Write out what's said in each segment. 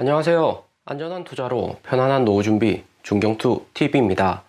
안녕하세요. 안전한 투자로 편안한 노후 준비 중경투 TV입니다.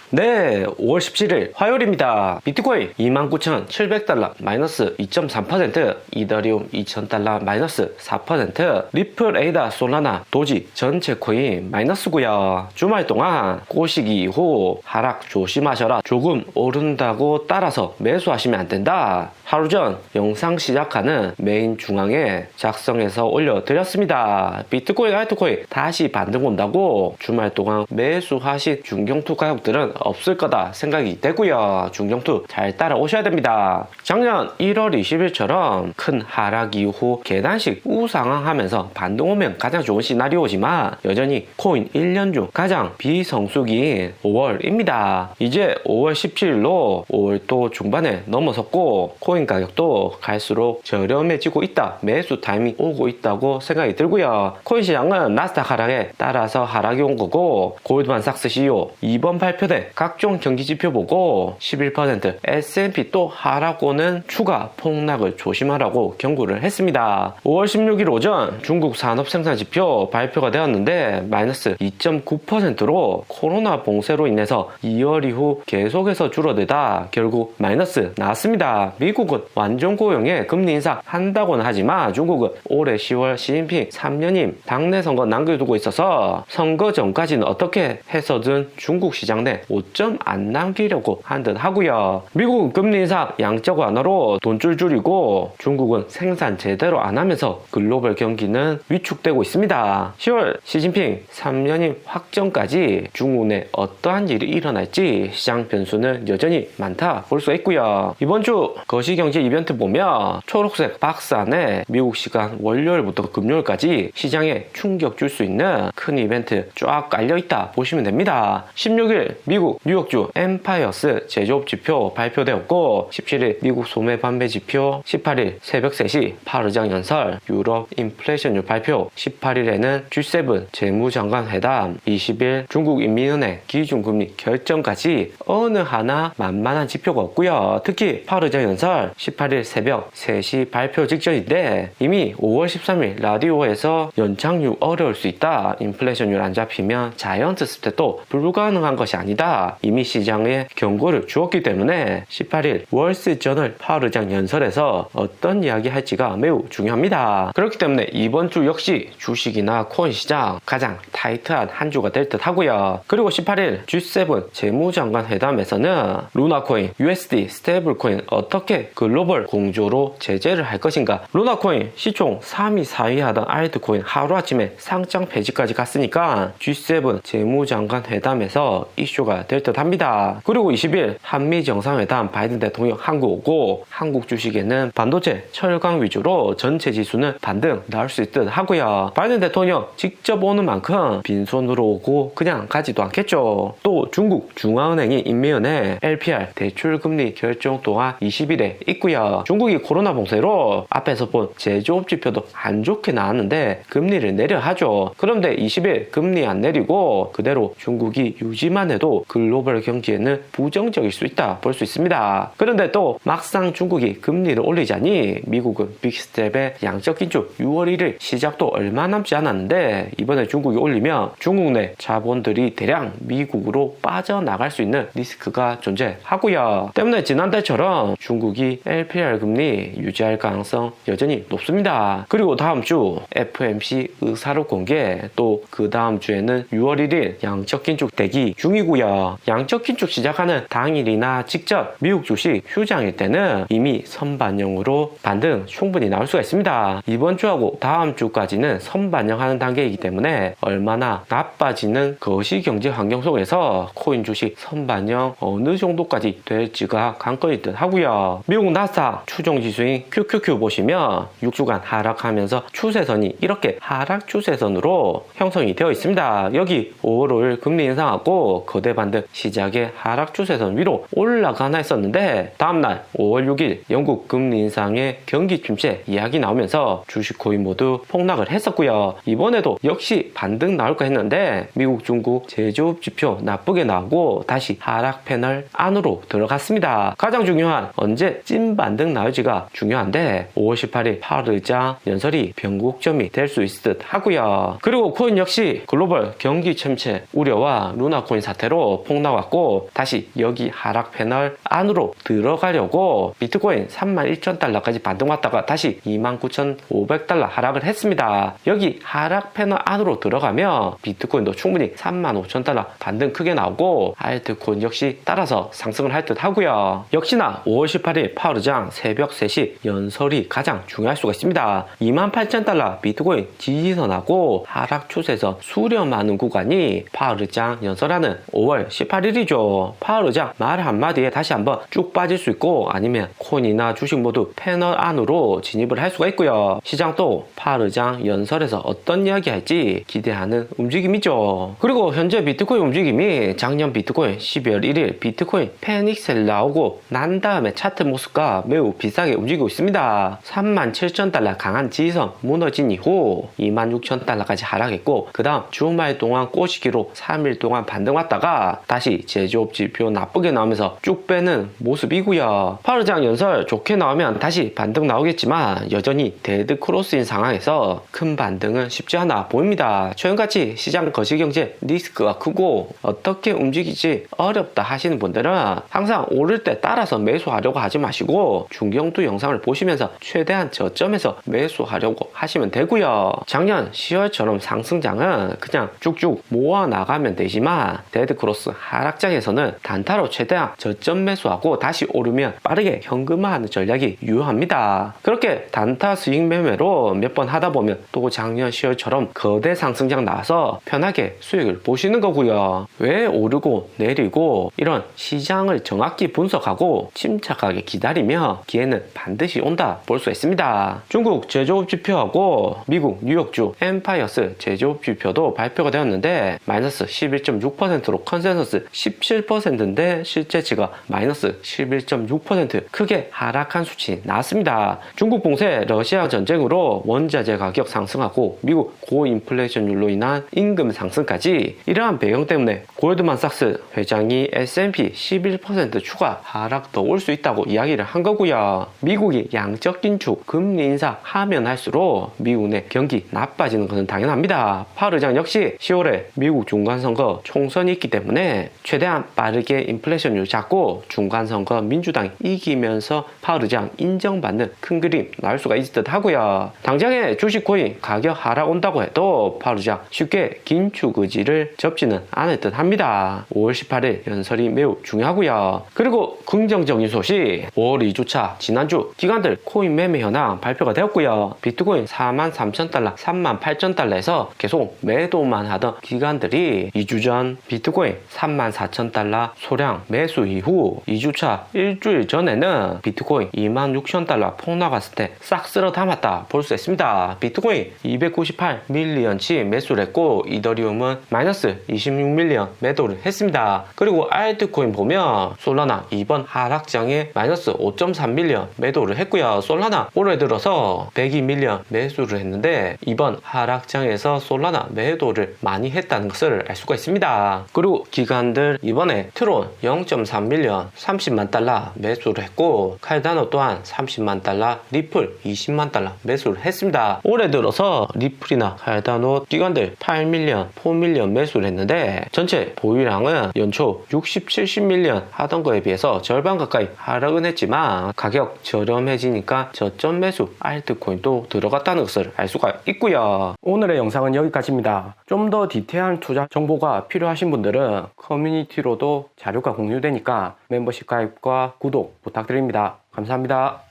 네, 5월 17일 화요일입니다. 비트코인 29,700달러 마이너스 2.3%, 이더리움 2,000달러 마이너스 4%, 리플, 에이다, 솔라나, 도지 전체 코인 마이너스고요. 주말 동안 꼬시기 이후 하락 조심하셔라. 조금 오른다고 따라서 매수하시면 안 된다. 하루 전 영상 시작하는 메인 중앙에 작성해서 올려드렸습니다. 비트코인, 알트코인 다시 반등 온다고 주말 동안 매수하신 중경투 가격들은 없을 거다 생각이 되고요. 중경투 잘 따라오셔야 됩니다. 작년 1월 20일처럼 큰 하락 이후 계단식 우상향하면서 반등 오면 가장 좋은 시나리오지만 여전히 코인 1년 중 가장 비성수기인 5월입니다. 이제 5월 17일로 5월도 중반에 넘어섰고 코인 가격도 갈수록 저렴해지고 있다. 매수 타이밍 오고 있다고 생각이 들고요. 코인 시장은 나스닥 하락에 따라서 하락이 온 거고 골드만삭스 CEO 이번 발표된 각종 경기지표 보고 11%, S&P 또 하락고는 추가 폭락을 조심하라고 경고를 했습니다. 5월 16일 오전 중국 산업생산지표 발표가 되었는데 마이너스 2.9%로 코로나 봉쇄로 인해서 2월 이후 계속해서 줄어들다 결국 마이너스 나왔습니다. 미국은 완전 고용에 금리 인상 한다고는 하지만 중국은 올해 10월 시진핑 3년임 당내 선거 남겨두고 있어서 선거 전까지는 어떻게 해서든 중국 시장 내 5점 안 남기려고 한 듯 하고요. 미국은 금리 인상 양적 완화로 돈줄 줄이고 중국은 생산 제대로 안 하면서 글로벌 경기는 위축되고 있습니다. 10월 시진핑 3년임 확정까지 중국 내 어떠한 일이 일어날지 시장 변수는 여전히 많다 볼 수가 있고요. 이번 주 거시경제 이벤트 보면 초록색 박스 안에 미국 시간 월요일부터 금요일까지 시장에 충격 줄 수 있는 큰 이벤트 쫙 깔려있다 보시면 됩니다. 16일 미국 뉴욕주 엠파이어스 제조업 지표 발표되었고 17일 미국 소매 판매 지표, 18일 새벽 3시 파르장 연설, 유럽 인플레이션율 발표, 18일에는 G7 재무장관 회담, 20일 중국 인민은행 기준금리 결정까지 어느 하나 만만한 지표가 없고요. 특히 파르장 연설 18일 새벽 3시 발표 직전인데 이미 5월 13일 라디오에서 연착륙 어려울 수 있다. 인플레이션율 안 잡히면 자이언트 스텝도 불가능한 것이 아니다. 이미 시장에 경고를 주었기 때문에 18일 월스저널 파르장 연설에서 어떤 이야기 할지가 매우 중요합니다. 그렇기 때문에 이번 주 역시 주식이나 코인 시장 가장 타이트한 한 주가 될 듯 하고요. 그리고 18일 G7 재무장관 회담에서는 루나코인, USD 스테이블코인 어떻게 글로벌 공조로 제재를 할 것인가. 루나코인 시총 3위, 4위 하던 알트코인 하루아침에 상장 폐지까지 갔으니까 G7 재무장관 회담에서 이슈가 될 듯 합니다. 그리고 20일 한미 정상회담 바이든 대통령 한국 오고 한국 주식에는 반도체, 철강 위주로 전체 지수는 반등 나올 수 있듯 하고요. 바이든 대통령 직접 오는 만큼 빈손으로 오고 그냥 가지도 않겠죠. 또 중국 중앙은행이 인미은행 LPR 대출금리 결정 또한 20일에 있고요. 중국이 코로나 봉쇄로 앞에서 본 제조업 지표도 안 좋게 나왔는데 금리를 내려 하죠. 그런데 20일 금리 안 내리고 그대로 중국이 유지만 해도 글로벌 경기에는 부정적일 수 있다 볼 수 있습니다. 그런데 또 막상 중국이 금리를 올리자니 미국은 빅스텝의 양적 긴축 6월 1일 시작도 얼마 남지 않았는데 이번에 중국이 올리면 중국 내 자본들이 대량 미국으로 빠져나갈 수 있는 리스크가 존재하고요. 때문에 지난달처럼 중국이 LPR 금리 유지할 가능성 여전히 높습니다. 그리고 다음 주 FMC 의사록 공개 또 그 다음 주에는 6월 1일 양적 긴축 대기 중이고요. 양적 긴축 시작하는 당일이나 직전 미국 주식 휴장일 때는 이미 선반영으로 반등 충분히 나올 수가 있습니다. 이번 주하고 다음 주까지는 선반영하는 단계이기 때문에 얼마나 나빠지는 거시경제 환경 속에서 코인 주식 선반영 어느 정도까지 될지가 관건일 듯 하고요. 미국 나스닥 추종 지수인 QQQ 보시면 6주간 하락하면서 추세선이 이렇게 하락 추세선으로 형성이 되어 있습니다. 여기 5월 5일 금리 인상하고 거대 반등 시작에 하락 추세선 위로 올라가나 했었는데 다음날 5월 6일 영국 금리 인상의 경기 침체 이야기 나오면서 주식 코인 모두 폭락을 했었고요. 이번에도 역시 반등 나올까 했는데 미국 중국 제조업 지표 나쁘게 나오고 다시 하락 패널 안으로 들어갔습니다. 가장 중요한 언제 찐 반등 나올지가 중요한데 5월 18일 파르장 연설이 변곡점이 될 수 있을 듯 하고요. 그리고 코인 역시 글로벌 경기 침체 우려와 루나코인 사태로 폭락왔고 다시 여기 하락 패널 안으로 들어가려고 비트코인 31,000달러까지 반등 왔다가 다시 29,500달러 하락을 했습니다. 여기 하락 패널 안으로 들어가면 비트코인도 충분히 35,000달러 반등 크게 나오고 알트코인 역시 따라서 상승을 할 듯 하고요. 역시나 5월 18일 파르장 새벽 3시 연설이 가장 중요할 수가 있습니다. 28,000달러 비트코인 지지선하고 하락 추세에서 수렴하는 구간이 파르장 연설하는 5월 18일이죠. 파르장 말 한마디에 다시 한번 쭉 빠질 수 있고 아니면 코인이나 주식 모두 패널 안으로 진입을 할 수가 있고요. 시장도 파르장 연설에서 어떤 이야기 할지 기대하는 움직임이죠. 그리고 현재 비트코인 움직임이 작년 비트코인 12월 1일 비트코인 패닉셀 나오고 난 다음에 차트 모습과 매우 비슷하게 움직이고 있습니다. 37,000달러 강한 지지선 무너진 이후 26,000달러까지 하락했고 그 다음 주말 동안 꼬시기로 3일 동안 반등 왔다가 다시 제조업 지표 나쁘게 나오면서 쭉 빼는 모습이고요. 파르장 연설 좋게 나오면 다시 반등 나오겠지만 여전히 데드 크로스인 상황에서 큰 반등은 쉽지 않아 보입니다. 최근같이 시장 거시경제 리스크가 크고 어떻게 움직이지 어렵다 하시는 분들은 항상 오를 때 따라서 매수하려고 하지 마시고 중경투 영상을 보시면서 최대한 저점에서 매수하려고 하시면 되고요. 작년 10월처럼 상승장은 그냥 쭉쭉 모아 나가면 되지만 데드크로스 하락장에서는 단타로 최대한 저점 매수하고 다시 오르면 빠르게 현금화하는 전략이 유효합니다. 그렇게 단타 수익 매매로 몇 번 하다 보면 또 작년 10월처럼 거대 상승장 나와서 편하게 수익을 보시는 거고요. 왜 오르고 내리고 이런 시장을 정확히 분석하고 침착하게 기다리며 기회는 반드시 온다 볼 수 있습니다. 중국 제조업 지표하고 미국 뉴욕주 엠파이어스 제조업 지표도 발표가 되었는데 마이너스 11.6%로 컨센서스 17%인데 실제치가 마이너스 11.6% 크게 하락한 수치 나왔습니다. 중국 봉쇄 러시아 전쟁으로 원자재 가격 상승하고 미국 고인플레이션율로 인한 임금 상승까지 이러한 배경 때문에 골드만삭스 회장이 S&P 11% 추가 하락도 올 수 있다고 이야기를 한 거고요. 미국이 양적 긴축 금리 인상 하면 할수록 미국 내 경기 나빠지는 것은 당연합니다. 파르장 역시 10월에 미국 중간선거 총선이 있기 때문에 최대한 빠르게 인플레이션율 잡고 중간선거 민주당이 이기면서 파르장 인정받는 큰 그림 나올 수가 있을 듯 하고요. 당장에 주식 코인 가격 하락 온다고 해도 파르장 쉽게 긴축 의지를 접지는 않을 듯 합니다. 5월 18일 연설이 매우 중요하고요. 그리고 긍정적인 소식 5월 2주차 지난주 기관들 코인 매매 현황 발표가 되었고요. 비트코인 43,000달러 38,000달러에서 계속 매도만 하던 기관들이 2주 전 비트코인 34,000달러 소량 매수 이후 2주차 일주일 전에는 비트코인 26,000달러 폭락했을 때 싹 쓸어 담았다 볼 수 있습니다. 비트코인 298밀리언치 매수를 했고 이더리움은 마이너스 26밀리언 매도를 했습니다. 그리고 알트코인 보면 솔라나 이번 하락장에 마이너스 5.3밀리언 매도를 했고요. 솔라나 올해 들어서 102밀리언 매수를 했는데 이번 하락장에서 솔라나 매도를 많이 했다는 것을 알 수가 있습니다. 그리고 기관들 이번에 트론 0.3밀리언 30만 달러 매수를 했고 칼다노 또한 30만 달러 리플 20만 달러 매수를 했습니다. 올해 들어서 리플이나 칼다노 기관들 8밀리언 4밀리언 매수를 했는데 전체 보유량은 연초 60, 70밀리언 하던 거에 비해서 절반 가까이 하락은 했지만 가격 저렴해지니까 저점 매수 알트코인도 들어갔다는 것을 알 수가 있고요. 오늘의 영상은 여기까지입니다. 좀 더 디테일한 투자 정보가 필요하신 분들은 커뮤니티로도 자료가 공유되니까 멤버십 가입과 구독 부탁드립니다. 감사합니다.